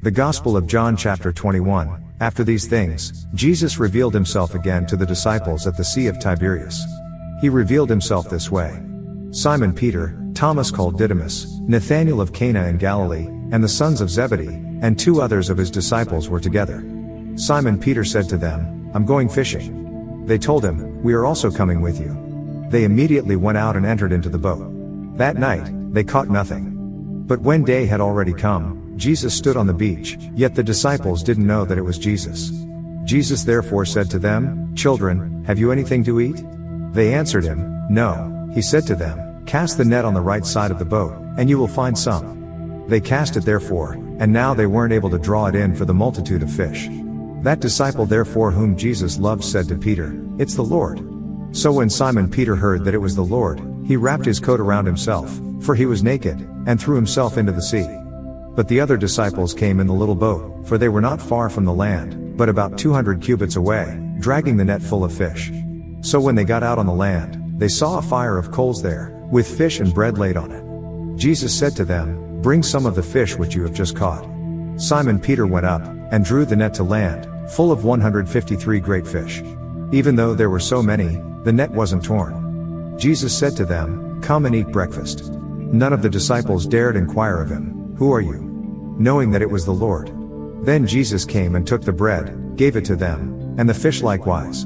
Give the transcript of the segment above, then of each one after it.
The Gospel of John chapter 21. After these things, Jesus revealed himself again to the disciples at the Sea of Tiberias. He revealed himself this way. Simon Peter, Thomas called Didymus, Nathanael of Cana in Galilee, and the sons of Zebedee, and two others of his disciples were together. Simon Peter said to them, "I'm going fishing." They told him, "We are also coming with you." They immediately went out and entered into the boat. That night, they caught nothing. But when day had already come, Jesus stood on the beach, yet the disciples didn't know that it was Jesus. Jesus therefore said to them, "Children, have you anything to eat?" They answered him, "No." He said to them, "Cast the net on the right side of the boat, and you will find some." They cast it therefore, and now they weren't able to draw it in for the multitude of fish. That disciple therefore whom Jesus loved said to Peter, "It's the Lord." So when Simon Peter heard that it was the Lord, he wrapped his coat around himself, for he was naked, and threw himself into the sea. But the other disciples came in the little boat, for they were not far from the land, but about 200 cubits away, dragging the net full of fish. So when they got out on the land, they saw a fire of coals there, with fish and bread laid on it. Jesus said to them, "Bring some of the fish which you have just caught." Simon Peter went up, and drew the net to land, full of 153 great fish. Even though there were so many, the net wasn't torn. Jesus said to them, "Come and eat breakfast." None of the disciples dared inquire of him, "Who are you?" knowing that it was the Lord. Then Jesus came and took the bread, gave it to them, and the fish likewise.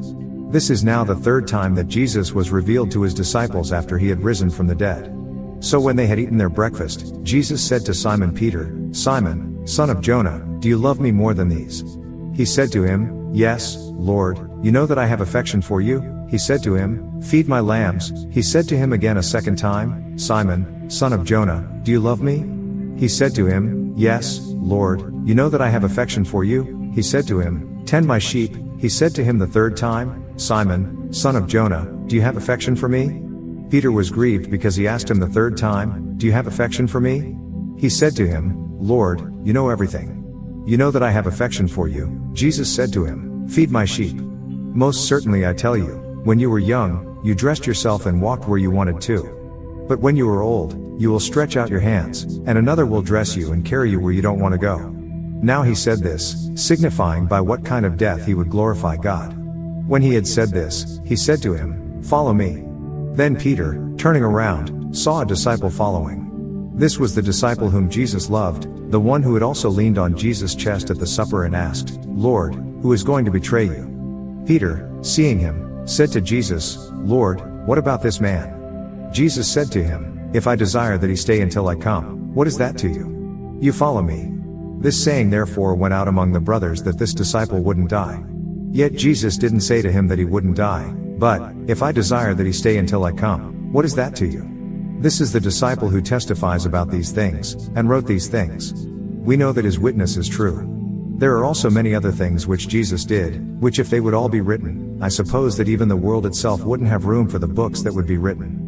This is now the third time that Jesus was revealed to his disciples after he had risen from the dead. So when they had eaten their breakfast, Jesus said to Simon Peter, "Simon, son of Jonah, do you love me more than these?" He said to him, "Yes, Lord, you know that I have affection for you." He said to him, "Feed my lambs." He said to him again a second time, "Simon, son of Jonah, do you love me?" He said to him, "Yes, Lord, you know that I have affection for you." He said to him, "Tend my sheep." He said to him the third time, "Simon, son of Jonah, do you have affection for me?" Peter was grieved because he asked him the third time, "Do you have affection for me?" He said to him, "Lord, you know everything. You know that I have affection for you." Jesus said to him, "Feed my sheep. Most certainly I tell you, when you were young, you dressed yourself and walked where you wanted to. But when you are old, you will stretch out your hands, and another will dress you and carry you where you don't want to go." Now he said this, signifying by what kind of death he would glorify God. When he had said this, he said to him, "Follow me." Then Peter, turning around, saw a disciple following. This was the disciple whom Jesus loved, the one who had also leaned on Jesus' chest at the supper and asked, "Lord, who is going to betray you?" Peter, seeing him, said to Jesus, "Lord, what about this man?" Jesus said to him, "If I desire that he stay until I come, what is that to you? You follow me." This saying therefore went out among the brothers that this disciple wouldn't die. Yet Jesus didn't say to him that he wouldn't die, but, "If I desire that he stay until I come, what is that to you?" This is the disciple who testifies about these things, and wrote these things. We know that his witness is true. There are also many other things which Jesus did, which if they would all be written, I suppose that even the world itself wouldn't have room for the books that would be written.